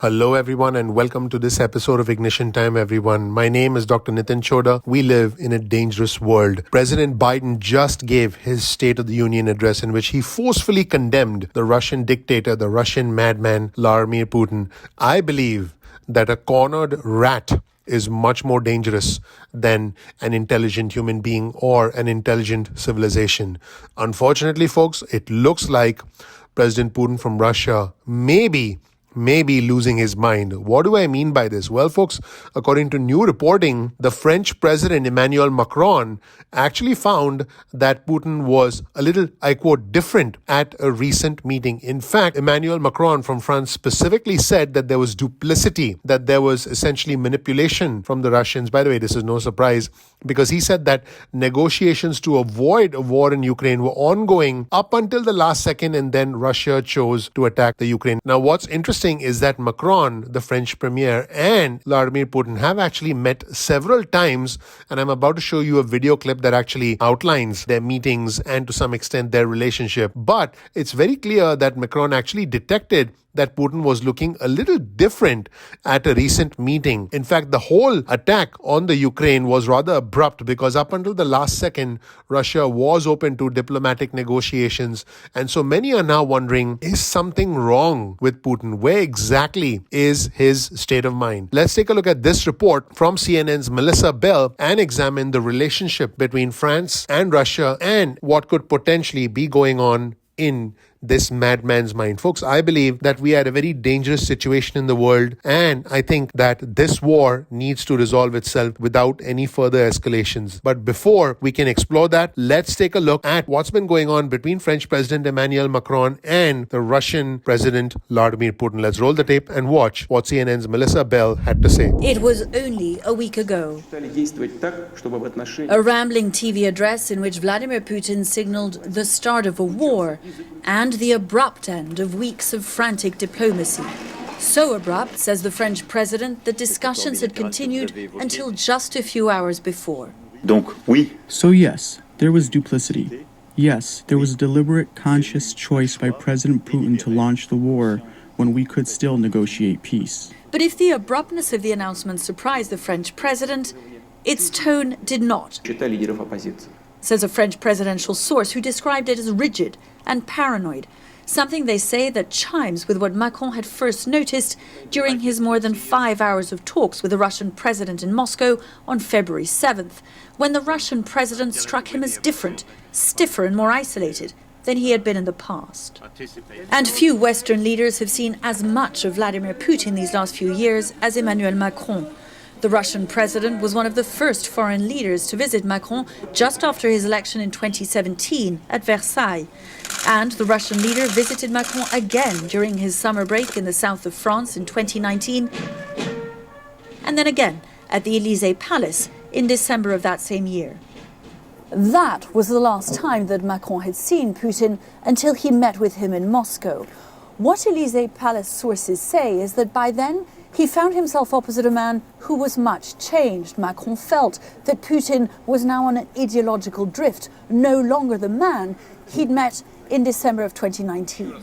Hello, everyone, and welcome to this episode of Ignition Time, everyone. My name is Dr. Nitin Chhoda. We live in a dangerous world. President Biden just gave his State of the Union address in which he forcefully condemned the Russian dictator, the Russian madman, Vladimir Putin. I believe that a cornered rat is much more dangerous than an intelligent human being or an intelligent civilization. Unfortunately, folks, it looks like President Putin from Russia maybe losing his mind. What do I mean by this? Well, folks, according to new reporting, the French President Emmanuel Macron actually found that Putin was a little, I quote, different at a recent meeting. In fact, Emmanuel Macron from France specifically said that there was duplicity, that there was essentially manipulation from the Russians. By the way, this is no surprise because he said that negotiations to avoid a war in Ukraine were ongoing up until the last second, and then Russia chose to attack the Ukraine. Now, what's interesting is that Macron, the French premier, and Vladimir Putin have actually met several times, and I'm about to show you a video clip that actually outlines their meetings and to some extent their relationship. But it's very clear that Macron actually detected that Putin was looking a little different at a recent meeting. In fact, the whole attack on the Ukraine was rather abrupt because up until the last second, Russia was open to diplomatic negotiations. And so many are now wondering, is something wrong with Putin? Where exactly is his state of mind? Let's take a look at this report from CNN's Melissa Bell and examine the relationship between France and Russia and what could potentially be going on in this madman's mind. Folks, I believe that we are at a very dangerous situation in the world, and I think that this war needs to resolve itself without any further escalations. But before we can explore that, let's take a look at what's been going on between French President Emmanuel Macron and the Russian President Vladimir Putin. Let's roll the tape and watch what CNN's Melissa Bell had to say. It was only a week ago. A rambling TV address in which Vladimir Putin signaled the start of a war and the abrupt end of weeks of frantic diplomacy. So abrupt, says the French president, that discussions had continued until just a few hours before. So yes, there was duplicity. Yes, there was a deliberate, conscious choice by President Putin to launch the war when we could still negotiate peace. But if the abruptness of the announcement surprised the French president, its tone did not, says a French presidential source who described it as rigid and paranoid, something they say that chimes with what Macron had first noticed during his more than 5 hours of talks with the Russian president in Moscow on February 7th, when the Russian president struck him as different, stiffer and more isolated than he had been in the past. And few Western leaders have seen as much of Vladimir Putin these last few years as Emmanuel Macron. The Russian president was one of the first foreign leaders to visit Macron just after his election in 2017 at Versailles. And the Russian leader visited Macron again during his summer break in the south of France in 2019, and then again at the Élysée Palace in December of that same year. That was the last time that Macron had seen Putin until he met with him in Moscow. What Élysée Palace sources say is that by then, he found himself opposite a man who was much changed. Macron felt that Putin was now on an ideological drift, no longer the man he'd met in December of 2019.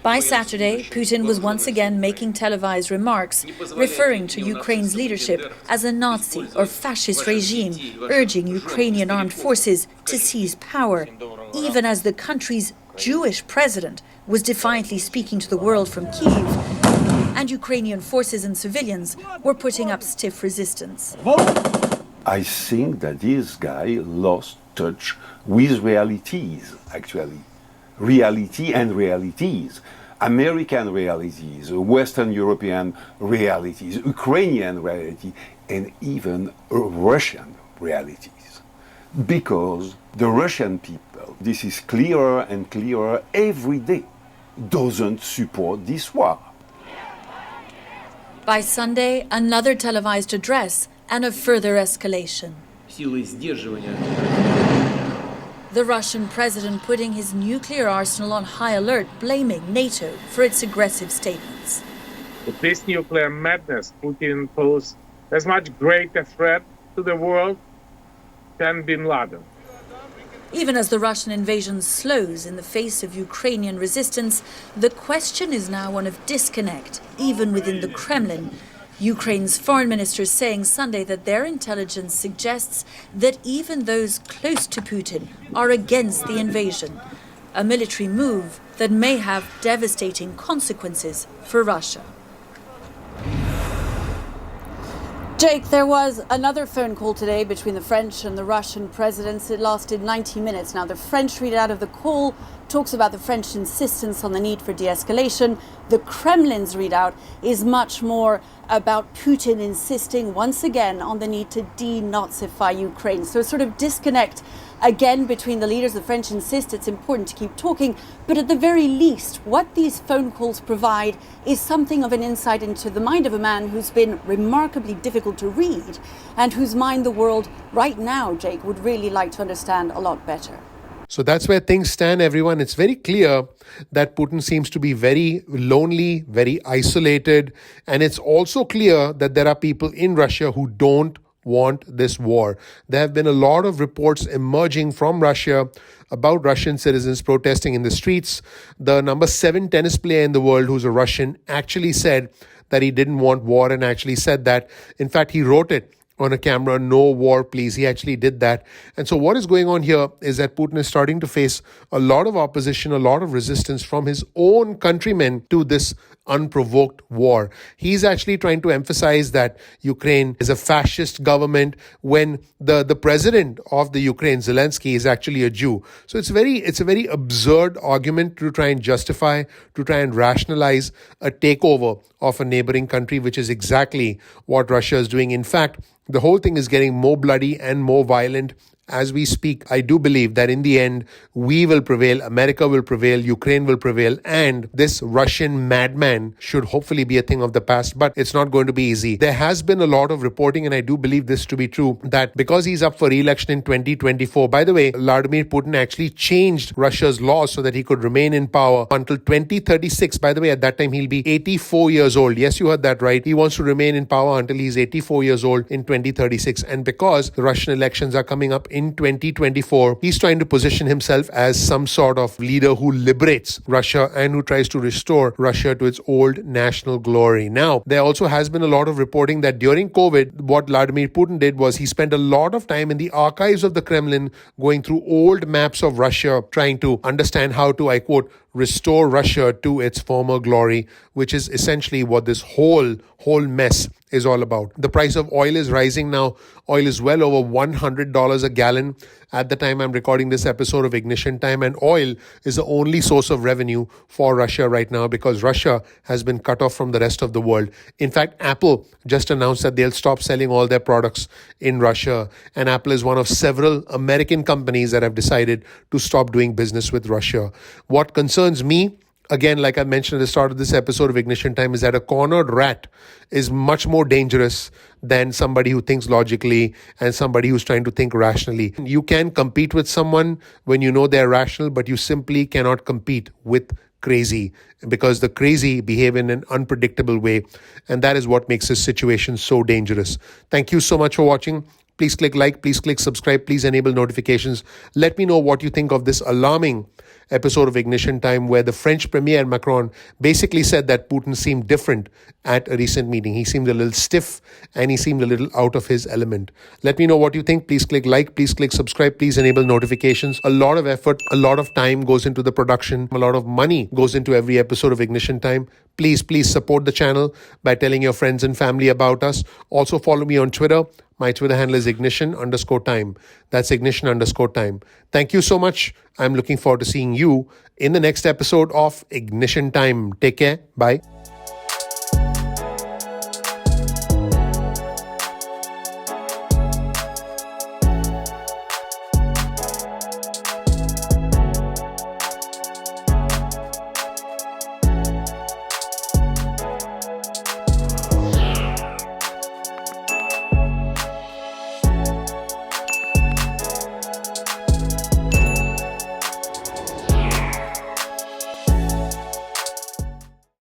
By Saturday, Putin was once again making televised remarks, referring to Ukraine's leadership as a Nazi or fascist regime, urging Ukrainian armed forces to seize power, even as the country's Jewish president was defiantly speaking to the world from Kyiv, and Ukrainian forces and civilians were putting up stiff resistance. I think that this guy lost touch with realities, actually. Reality and realities. American realities, Western European realities, Ukrainian reality, and even Russian realities. Because the Russian people, this is clearer and clearer every day, doesn't support this war. By Sunday, another televised address and a further escalation. The Russian president putting his nuclear arsenal on high alert, blaming NATO for its aggressive statements. With this nuclear madness, Putin poses as much greater threat to the world than bin Laden. Even as the Russian invasion slows in the face of Ukrainian resistance, the question is now one of disconnect, even within the Kremlin. Ukraine's foreign minister is saying Sunday that their intelligence suggests that even those close to Putin are against the invasion, a military move that may have devastating consequences for Russia. Jake, there was another phone call today between the French and the Russian presidents. It lasted 90 minutes. Now, the French readout of the call talks about the French insistence on the need for de-escalation. The Kremlin's readout is much more about Putin insisting once again on the need to denazify Ukraine. So a sort of disconnect again between the leaders. The French insist it's important to keep talking, but at the very least, what these phone calls provide is something of an insight into the mind of a man who's been remarkably difficult to read and whose mind the world right now, Jake, would really like to understand a lot better. So that's where things stand, everyone. It's very clear that Putin seems to be very lonely, very isolated. And it's also clear that there are people in Russia who don't want this war. There have been a lot of reports emerging from Russia about Russian citizens protesting in the streets. The number 7 tennis player in the world, who's a Russian, actually said that he didn't want war and actually said that. In fact, he wrote it on a camera, "No war, please." He actually did that. And so what is going on here is that Putin is starting to face a lot of opposition, a lot of resistance from his own countrymen to this unprovoked war. He's actually trying to emphasize that Ukraine is a fascist government when the president of the Ukraine, Zelensky, is actually a Jew. So it's a very absurd argument to try and justify, to try and rationalize a takeover of a neighboring country, which is exactly what Russia is doing. In fact, the whole thing is getting more bloody and more violent as we speak. I do believe that in the end, we will prevail, America will prevail, Ukraine will prevail, and this Russian madman should hopefully be a thing of the past, but it's not going to be easy. There has been a lot of reporting, and I do believe this to be true, that because he's up for re-election in 2024, by the way, Vladimir Putin actually changed Russia's laws so that he could remain in power until 2036. By the way, at that time, he'll be 84 years old. Yes, you heard that right. He wants to remain in power until he's 84 years old in 2036. And because the Russian elections are coming up in 2024, he's trying to position himself as some sort of leader who liberates Russia and who tries to restore Russia to its old national glory. Now, there also has been a lot of reporting that during COVID, what Vladimir Putin did was he spent a lot of time in the archives of the Kremlin going through old maps of Russia, trying to understand how to, I quote, restore Russia to its former glory, which is essentially what this whole mess is all about. The price of oil is rising now. Oil is well over $100 a gallon at the time I'm recording this episode of Ignition Time, and oil is the only source of revenue for Russia right now because Russia has been cut off from the rest of the world. In fact, Apple just announced that they'll stop selling all their products in Russia, and Apple is one of several American companies that have decided to stop doing business with Russia. What concerns me, again, like I mentioned at the start of this episode of Ignition Time, is that a cornered rat is much more dangerous than somebody who thinks logically and somebody who's trying to think rationally. You can compete with someone when you know they're rational, but you simply cannot compete with crazy because the crazy behave in an unpredictable way. And that is what makes this situation so dangerous. Thank you so much for watching. Please click like, please click subscribe, please enable notifications. Let me know what you think of this alarming episode of Ignition Time where the French Premier Macron basically said that Putin seemed different at a recent meeting. He seemed a little stiff and he seemed a little out of his element. Let me know what you think. Please click like, please click subscribe, please enable notifications. A lot of effort, a lot of time goes into the production. A lot of money goes into every episode of Ignition Time. Please support the channel by telling your friends and family about us. Also follow me on Twitter. My Twitter handle is ignition_time. That's ignition_time. Thank you so much. I'm looking forward to seeing you in the next episode of Ignition Time. Take care. Bye.